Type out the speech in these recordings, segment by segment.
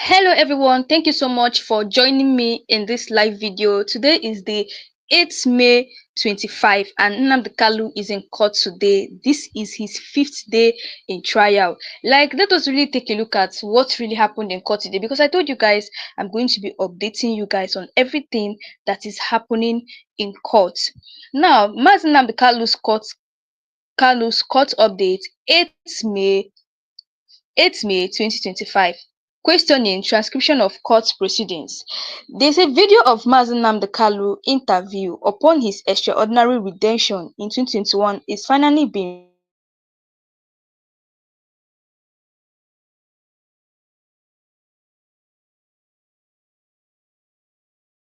Hello everyone, thank you so much for joining me in this live video. Today is the 8th May 25 and NNAMDI KANU is in court today. This is his 5th day in trial. Let us really take a look at what really happened in court today, because I told you guys I'm going to be updating you guys on everything that is happening in court. Now, NNAMDI Kanu's court update 8th May 2025. Questioning transcription of court proceedings. There's a video of Mazi Nnamdi Kanu interview upon his extraordinary redemption in 2021 is finally being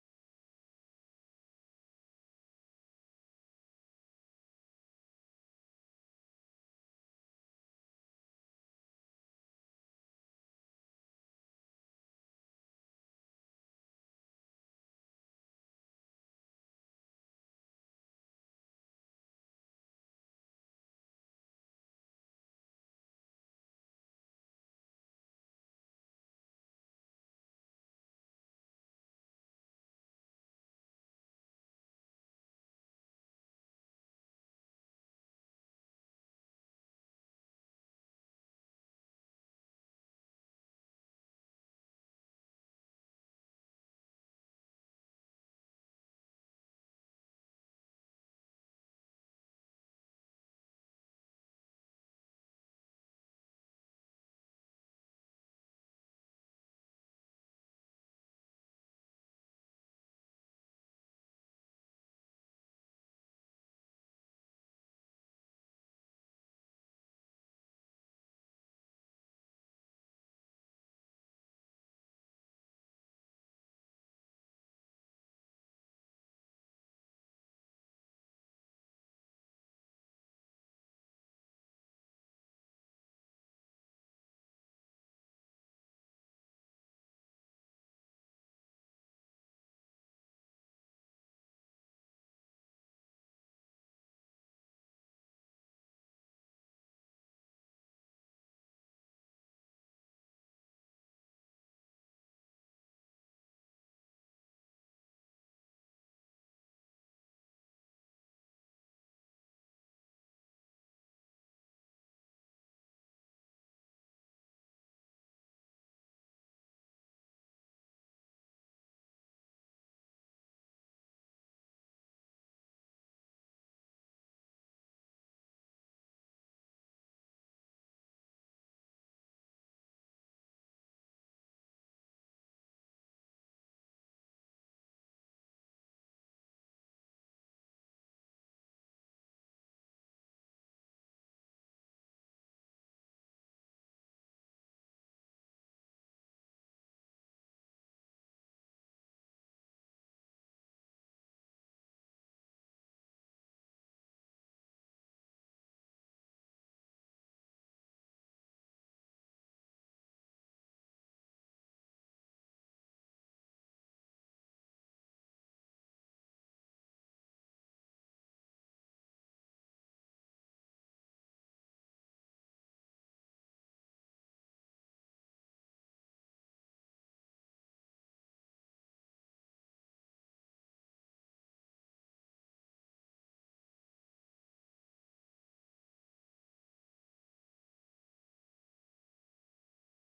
played in court. Prosecution witness BBB, can you identify the people in the video? The witness said, yes, I can. And they prosecution said, Mr. Kanu, in this video, can you identify the people in the video? Prosecution said, yes, I can. And they prosecution said, Mr. Kanu, in this video, can you identify the people in the video? Prosecution said, yes, I can. And they prosecution said, Mr. Kanu, in this video, can you identify the people in the video? Prosecution said, yes, I can. And they prosecution said, Mr. Kanu, in this video, can you identify the people in the video? Prosecution said, yes, I can. And they prosecution said, Mr. Kanu, in this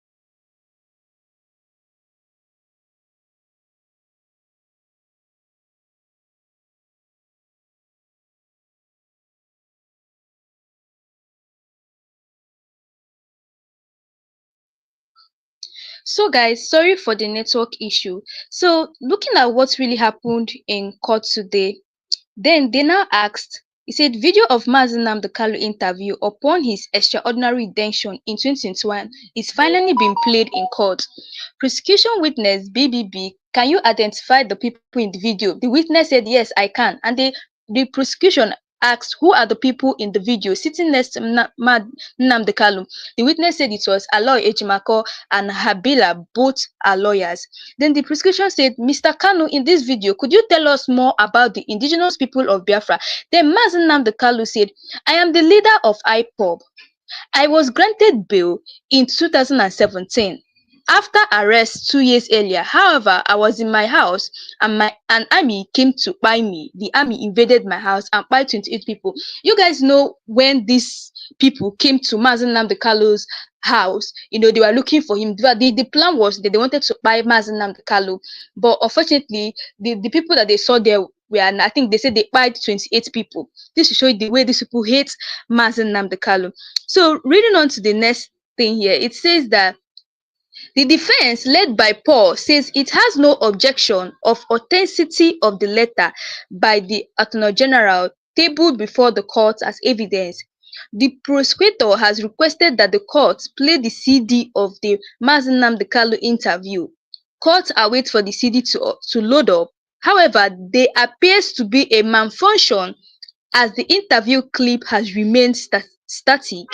video, can you identify the people in the video? So guys, sorry for the network issue. So looking at what really happened in court today, then they now asked, he said, video of Mazi Nnamdi Kanu interview upon his extraordinary redemption in 2021 is finally being played in court. Prosecution witness BBB, can you identify the people in the video? The witness said, yes, I can. And the prosecution asked, who are the people in the video sitting next to Nnamdi Kanu? The witness said it was Aloy Ejimako and Habila, both are lawyers. Then the prosecution said, Mr. Kanu, in this video, could you tell us more about the indigenous people of Biafra? Then Mazi Nnamdi Kanu said, I am the leader of IPOB. I was granted bail in 2017. after arrest 2 years earlier. However, I was in my house and an army came to buy me. The army invaded my house and buy 28 people. You guys know when these people came to Mazi Nnamdi Kanu's house, they were looking for him. The plan was that they wanted to buy Mazi Nnamdi Kanu, but unfortunately, the people that they saw there were, I think they said they buyed 28 people. This will show you the way these people hate Mazi Nnamdi Kanu. So reading on to the next thing here, it says that the defense, led by Paul, says it has no objection of authenticity of the letter by the Attorney General tabled before the court as evidence. The prosecutor has requested that the court play the CD of the Mazi Nnamdi Kanu interview. Court awaits for the CD to load up. However, there appears to be a malfunction as the interview clip has remained static.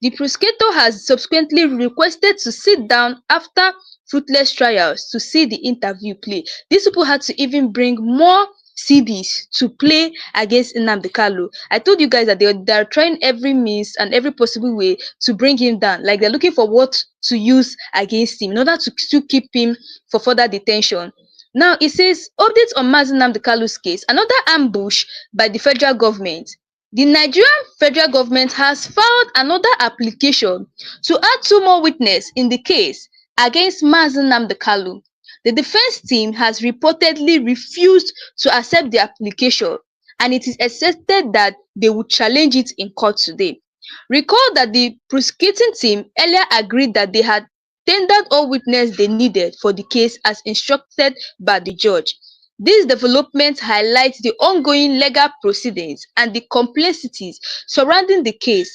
The prosecutor has subsequently requested to sit down after fruitless trials to see the interview play. These people had to even bring more CDs to play against Nnamdi Kanu. I told you guys that they're trying every means and every possible way to bring him down. Like, they're looking for what to use against him in order to still keep him for further detention. Now, it says, updates on Mazi Nnamdi Kanu's case, another ambush by the federal government. The Nigerian federal government has filed another application to add 2 more witnesses in the case against Mazi Nnamdi Kanu. The defense team has reportedly refused to accept the application, and it is expected that they will challenge it in court today. Recall that the prosecuting team earlier agreed that they had tendered all witnesses they needed for the case as instructed by the judge. These developments highlight the ongoing legal proceedings and the complexities surrounding the case.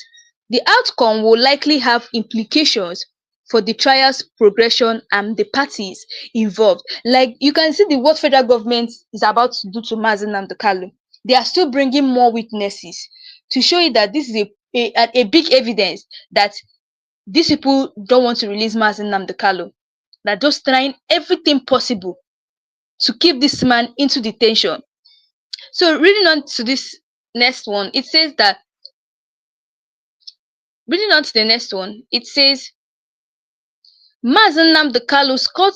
The outcome will likely have implications for the trial's progression and the parties involved. Like, you can see what federal government is about to do to Mazi Nnamdi Kanu. They are still bringing more witnesses to show you that this is a big evidence that these people don't want to release Mazi Nnamdi Kanu. They're just trying everything possible to keep this man into detention. So reading on to this next one, it says that reading on to the next one, it says Mazi Nnamdi Kanu's court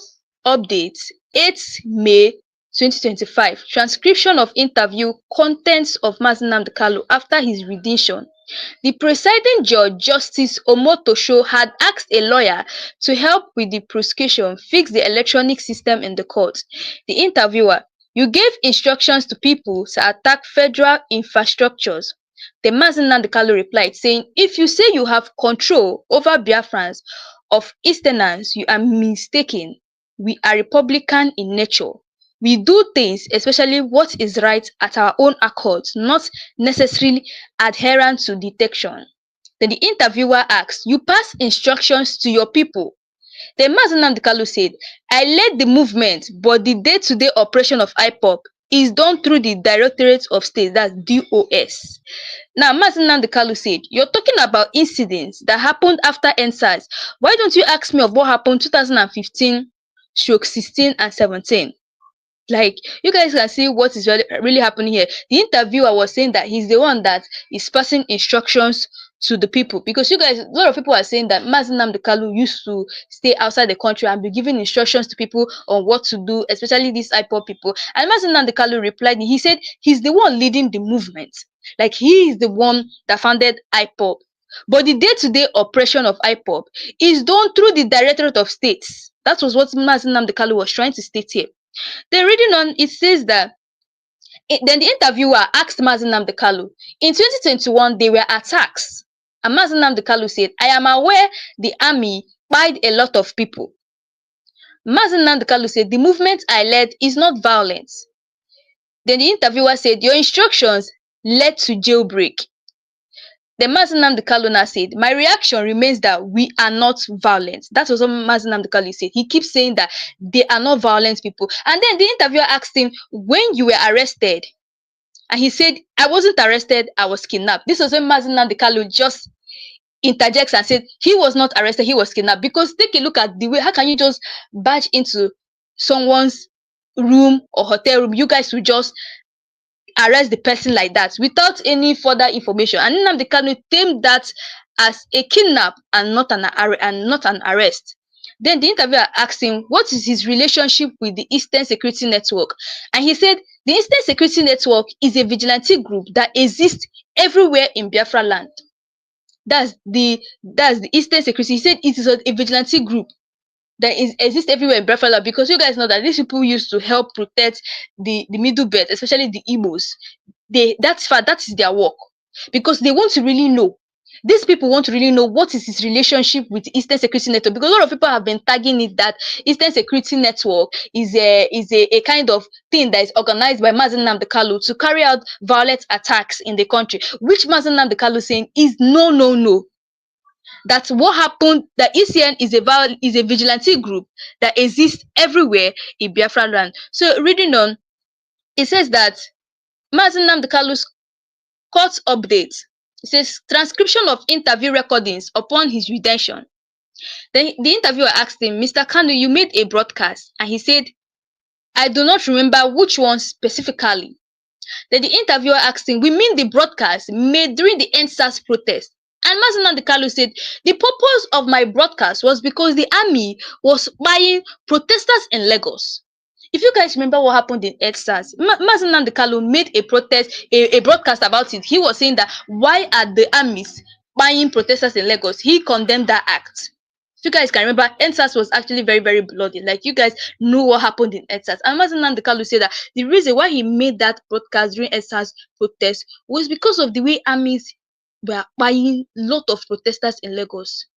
updates 8 May 2025. Transcription of interview, contents of Mazi Nnamdi Kanu after his rendition. The presiding judge, Justice Omotosho, had asked a lawyer to help with the prosecution fix the electronic system in the court. The interviewer: you gave instructions to people to attack federal infrastructures. The Mazi Nnamdi Kanu replied, saying, if you say you have control over Biafrans of Easterners, you are mistaken. We are Republican in nature. We do things, especially what is right, at our own accord, not necessarily adherent to detection. Then the interviewer asked, you pass instructions to your people? Then Mazi Nnamdi Kanu said, I led the movement, but the day-to-day operation of IPOB is done through the Directorate of State, that's DOS. Now, Mazi Nnamdi Kanu said, you're talking about incidents that happened after EndSARS. Why don't you ask me of what happened 2015, 16, and 17? Like, you guys can see what is really happening here. The interviewer was saying that he's the one that is passing instructions to the people, because you guys, a lot of people are saying that Mazi Nnamdi Kanu used to stay outside the country and be giving instructions to people on what to do, especially these IPOB people. And Mazi Nnamdi Kanu replied, he said he's the one leading the movement. Like, he is the one that founded IPOB. But the day-to-day operation of IPOB is done through the Directorate of States. That was what Mazi Nnamdi Kanu was trying to state here. Then reading on, it says that then the interviewer asked Mazi Nnamdi Kanu, in 2021 there were attacks, and Mazi Nnamdi Kanu said, I am aware the army killed a lot of people. Mazi Nnamdi Kanu said, the movement I led is not violent. Then the interviewer said, your instructions led to jailbreak. Then Mazi Nnamdi Kanu now said, my reaction remains that we are not violent. That was what Mazi Nnamdi Kanu said. He keeps saying that they are not violent people. And then the interviewer asked him, when you were arrested? And he said, I wasn't arrested, I was kidnapped. This was when Mazi Nnamdi Kanu just interjects and said he was not arrested, he was kidnapped. Because take a look at the way, how can you just barge into someone's room or hotel room? You guys will just arrest the person like that without any further information. And Nnamdi Kanu termed that as a kidnap and not an arrest. Then the interviewer asked him what is his relationship with the Eastern Security Network. And he said the Eastern Security Network is a vigilante group that exists everywhere in Biafra land. That's the Eastern Security. He said it is a vigilante group that exists everywhere in Biafra land, because you guys know that these people used to help protect the Middle Belt, especially the Igbos. That is their work, because they want to really know. These people want to really know what is his relationship with the Eastern Security Network, because a lot of people have been tagging it that Eastern Security Network is a kind of thing that is organized by Mazi Nnamdi Kanu to carry out violent attacks in the country, which Mazi Nnamdi Kanu saying is no, no, no. That's what happened. That ECN is a vigilante group that exists everywhere in Biafra land. So reading on, it says that Mazi Nnamdi Kanu's court update. It says transcription of interview recordings upon his redemption. Then the interviewer asked him, Mr. Kanu, you made a broadcast, and he said, I do not remember which one specifically. Then the interviewer asked him, we mean the broadcast made during the NSAS protest. And Mazi Nnamdi Kanu said, the purpose of my broadcast was because the army was buying protesters in Lagos. If you guys remember what happened in EdSARS, Mazi Nnamdi Kanu made a broadcast about it. He was saying that why are the armies buying protesters in Lagos? He condemned that act. If you guys can remember, EdSARS was actually very, very bloody. Like, you guys know what happened in EdSARS. And Mazi Nnamdi Kanu said that the reason why he made that broadcast during EdSARS protest was because of the way armies were buying a lot of protesters in Lagos.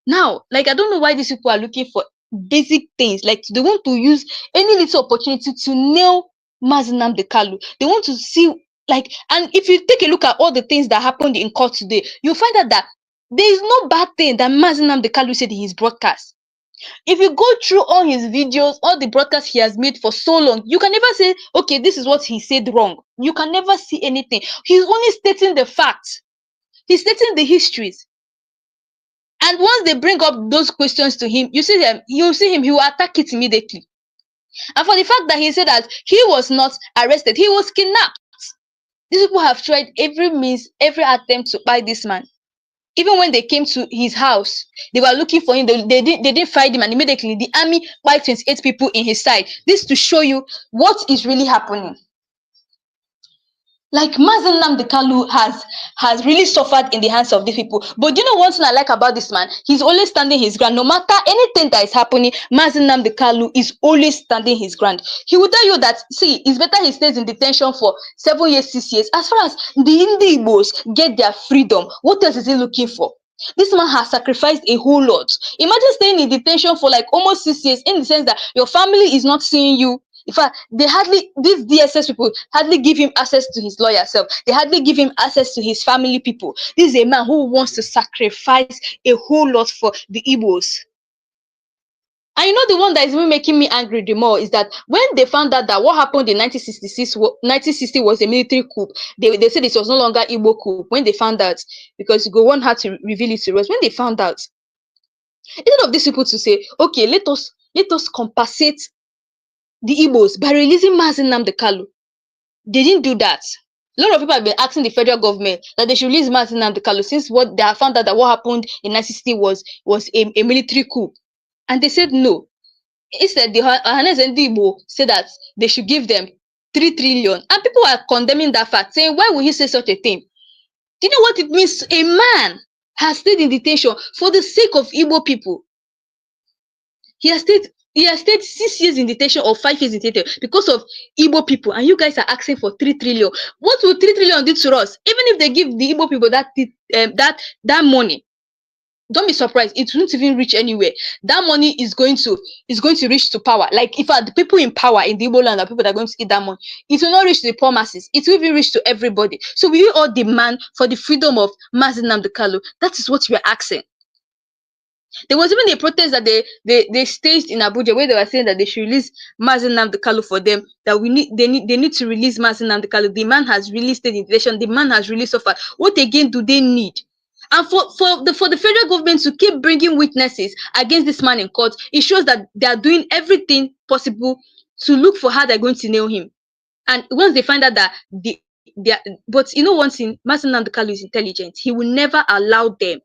Now, like, I don't know why these people are looking for basic things. Like, they want to use any little opportunity to nail Mazi Nnamdi Kanu. They want to see, like, and if you take a look at all the things that happened in court today, you'll find out that there is no bad thing that Mazi Nnamdi Kanu said in his broadcast. If you go through all his videos, all the broadcasts he has made for so long, you can never say, okay, this is what he said wrong. You can never see anything. He's only stating the facts. He's stating the histories. And once they bring up those questions to him, you see him, he will attack it immediately. And for the fact that he said that he was not arrested, he was kidnapped. These people have tried every means, every attempt to buy this man. Even when they came to his house, they were looking for him. They didn't find him, and immediately the army bought 28 people in his side. This to show you what is really happening. Like, Mazi Nnamdi Kanu has really suffered in the hands of these people. But you know one thing I like about this man? He's always standing his ground. No matter anything that is happening, Mazi Nnamdi Kanu is always standing his ground. He will tell you that, see, it's better he stays in detention for 7 years, 6 years. As far as the Igbos get their freedom, what else is he looking for? This man has sacrificed a whole lot. Imagine staying in detention for like almost 6 years, in the sense that your family is not seeing you. In fact, these DSS people hardly give him access to his lawyer self. They hardly give him access to his family people. This is a man who wants to sacrifice a whole lot for the Igbos. And you know, the one that is even making me angry the more is that when they found out that what happened in 1960 was a military coup, they said it was no longer Igbo coup. When they found out, because Gowon had to reveal it to us, when they found out, instead of these people to say, okay, let us compensate the Igbos by releasing Mazi Nnamdi Kanu, they didn't do that. A lot of people have been asking the federal government that they should release Mazi Nnamdi Kanu, since what they have found out that what happened in 1960 was a military coup, and they said no. Instead, the Ohanes and Igbo said that they should give them 3 trillion, and people are condemning that fact, saying, why would he say such a thing? Do you know what it means? A man has stayed in detention for the sake of Igbo people. He has stayed 6 years in detention or 5 years in detention because of Igbo people, and you guys are asking for 3 trillion. What will 3 trillion do to us? Even if they give the Igbo people that money, don't be surprised, it won't even reach anywhere. That money is going to reach to power. Like, if the people in power in the Igbo land are people that are going to eat that money, it will not reach to the poor masses. It will even reach to everybody. So we all demand for the freedom of Mazi Nnamdi Kanu. That is what we are asking. There was even a protest that they staged in Abuja, where they were saying that they should release Mazi Nnamdi Kanu for them. That they need to release Mazi Nnamdi Kanu. The man has really stayed in detention. The man has really suffered. What again do they need? And for the federal government to keep bringing witnesses against this man in court, it shows that they are doing everything possible to look for how they're going to nail him. And once they find out that but you know one thing, Mazi Nnamdi Kanu is intelligent. He will never allow them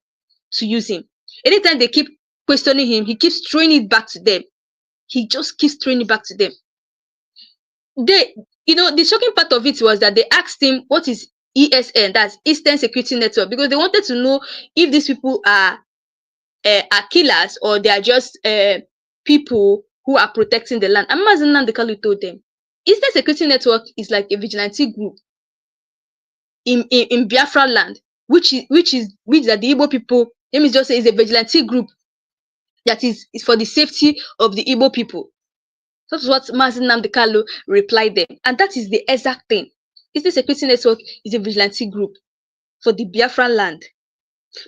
to use him. Anytime they keep questioning him, he keeps throwing it back to them. He just keeps throwing it back to them. The shocking part of it was that they asked him what is ESN, that's Eastern Security Network, because they wanted to know if these people are killers or they are just people who are protecting the land. And Mazi Nnamdi Kanu told them, Eastern Security Network is like a vigilante group in Biafra land, which that the Igbo people, let me just say, is a vigilante group that is for the safety of the Igbo people. That's what Mazi Nnamdi Kanu replied them. And that is the exact thing. Eastern Security Network is a vigilante group for the Biafra land.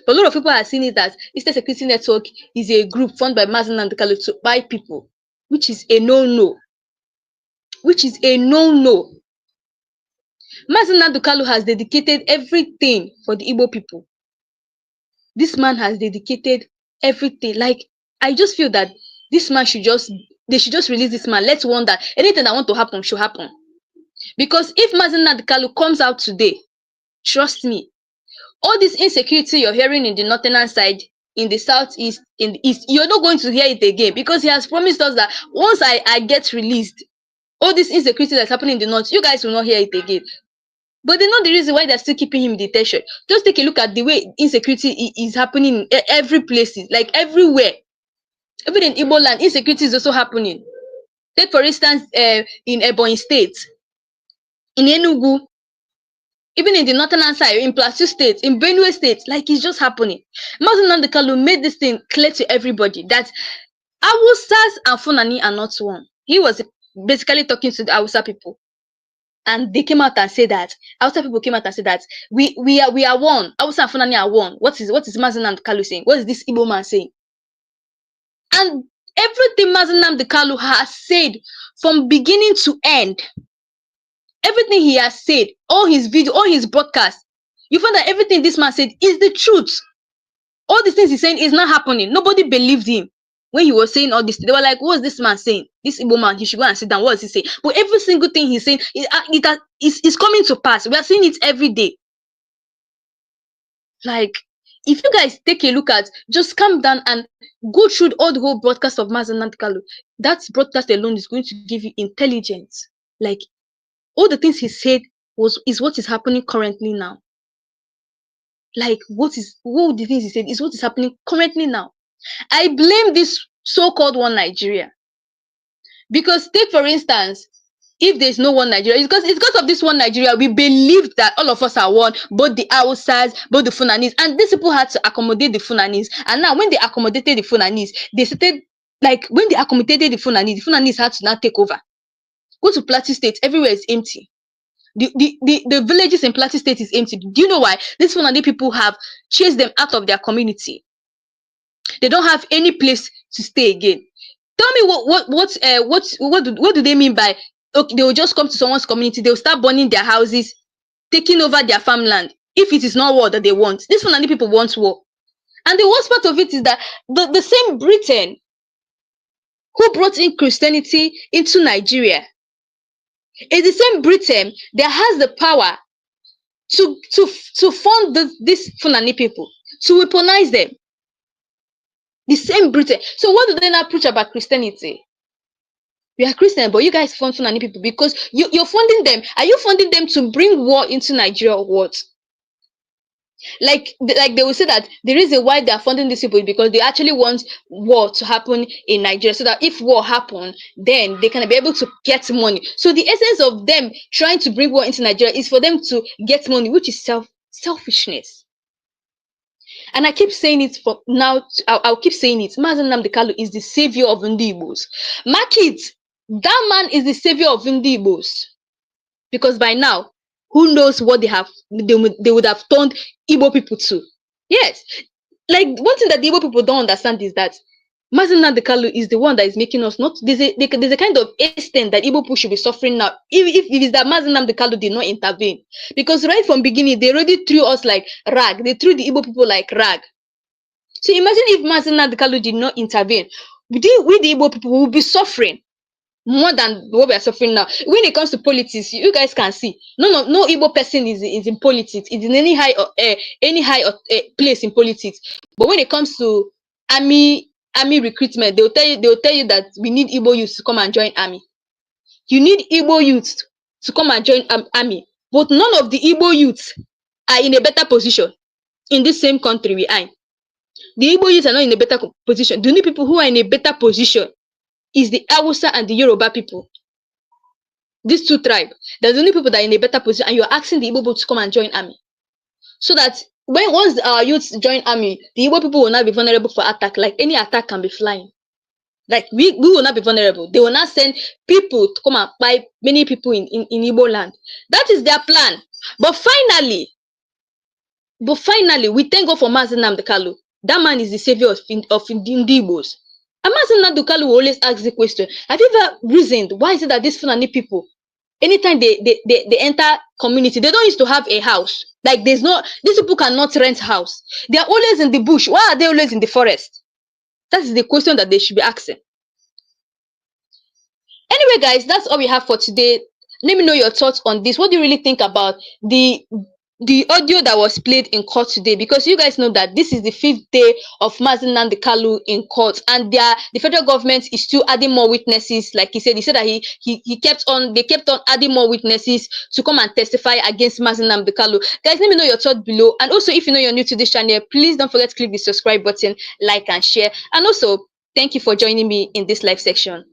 But a lot of people are seeing it as Eastern Security Network is a group formed by Mazi Nnamdi Kanu to buy people, which is a no-no. Which is a no-no. Mazi Nnamdi Kanu has dedicated everything for the Igbo people. This man has dedicated everything. Like, I just feel that this man they should just release this man. Let's wonder, anything that want to happen should happen. Because if Mazi Nnamdi Kanu comes out today, trust me, all this insecurity you're hearing in the northern side, in the southeast, in the east, you're not going to hear it again, because he has promised us that once I get released, all this insecurity that's happening in the north, you guys will not hear it again. But they know the reason why they're still keeping him in detention. Just take a look at the way insecurity is happening in every place, like everywhere. Even in Igbo land, insecurity is also happening. Take for instance, in Ebonyi State, in Enugu, even in the northern side, in Plateau State, in Benue State, like it's just happening. Mazi Nnamdi Kanu made this thing clear to everybody that Awusas and Fulani are not one. He was basically talking to the Hausa people. And they came out and said that Hausa people came out and said that we are one. Hausa and Fulani are one. What is Mazi Nnamdi Kanu saying? What is this Igbo man saying? And everything Mazi Nnamdi Kanu has said from beginning to end, everything he has said, all his video, all his broadcasts, you find that everything this man said is the truth. All these things he's saying is not happening. Nobody believed him when he was saying all this. They were like, what's this man saying? This Igbo man, he should go and sit down. What is he saying? But every single thing he's saying is coming to pass. We are seeing it every day. Like, if you guys take a look at, just calm down and go through all the whole broadcast of Mazi Nnamdi Kanu, that broadcast alone is going to give you intelligence. Like, all the things he said is what is happening currently now. Like, all the things he said is what is happening currently now. I blame this so-called one Nigeria. Because take for instance, if there's no one Nigeria, it's because of this one Nigeria, we believed that all of us are one, both the Hausas, both the Funanis, and these people had to accommodate the Funanis. And now when they accommodated the Funanis, they started, like, when they accommodated the Funanis had to now take over. Go to Plateau State, everywhere is empty. The villages in Plateau State is empty. Do you know why? These Fulani people have chased them out of their community. They don't have any place to stay again. Tell me what do they mean by, okay, they will just come to someone's community, they will start burning their houses, taking over their farmland. If it is not war that they want, these Fulani people want war. And the worst part of it is that the same Britain who brought in Christianity into Nigeria is the same Britain that has the power to fund these Fulani people, to weaponize them. The same Britain. So what do they now preach about Christianity? We are Christian, but you guys fund Fulani people because you're funding them. Are you funding them to bring war into Nigeria or what? Like they will say that the reason why they are funding these people is because they actually want war to happen in Nigeria, so that if war happens, then they can be able to get money. So the essence of them trying to bring war into Nigeria is for them to get money, which is selfishness. And I keep saying it for now. I'll keep saying it. Mazi Nnamdi Kanu is the savior of Ndi Igbos. Mark it. That man is the savior of Ndi Igbos. Because by now, who knows what they would have turned Igbo people to? Yes. Like, one thing that the Igbo people don't understand is that Mazi Nnamdi Kanu is the one that is making us not. There's a kind of extent that Igbo people should be suffering now. If it is that Mazi Nnamdi Kanu did not intervene, because right from beginning they already threw us like rag. They threw the Igbo people like rag. So imagine if Mazi Nnamdi Kanu did not intervene, we the Igbo people will be suffering more than what we are suffering now. When it comes to politics, you guys can see no Igbo person is in politics. It's in any high place in politics. But when it comes to army army recruitment, they will tell you that we need Igbo youths to come and join army. You need Igbo youths to come and join army, but none of the Igbo youths are in a better position in this same country we are in. The Igbo youths are not in a better position. The only people who are in a better position is the Hausa and the Yoruba people. These two tribes, they're the only people that are in a better position, and you're asking the Igbo people to come and join army. So that once our youths join army, the Igbo people will not be vulnerable for attack. Like any attack can be flying. Like we will not be vulnerable. They will not send people to come and buy many people in Igbo land. That is their plan. But finally, we thank God for Mazi Nnamdi Kanu. That man is the savior of the Igbos. And Mazi Nnamdi Kanu will always ask the question, have you ever reasoned why is it that these Fulani people, anytime they enter community, they don't used to have a house? Like these people cannot rent house. They are always in the bush. Why are they always in the forest? That is the question that they should be asking. Anyway, guys, that's all we have for today. Let me know your thoughts on this. What do you really think about the audio that was played in court today? Because you guys know that this is the 5th day of Mazi Nnamdi Kanu in court, and the federal government is still adding more witnesses. Like he said that they kept on adding more witnesses to come and testify against Mazi Nnamdi Kanu. Guys, let me know your thoughts below. And also, if you know you're new to this channel, please don't forget to click the subscribe button, like and share. And also, thank you for joining me in this live section.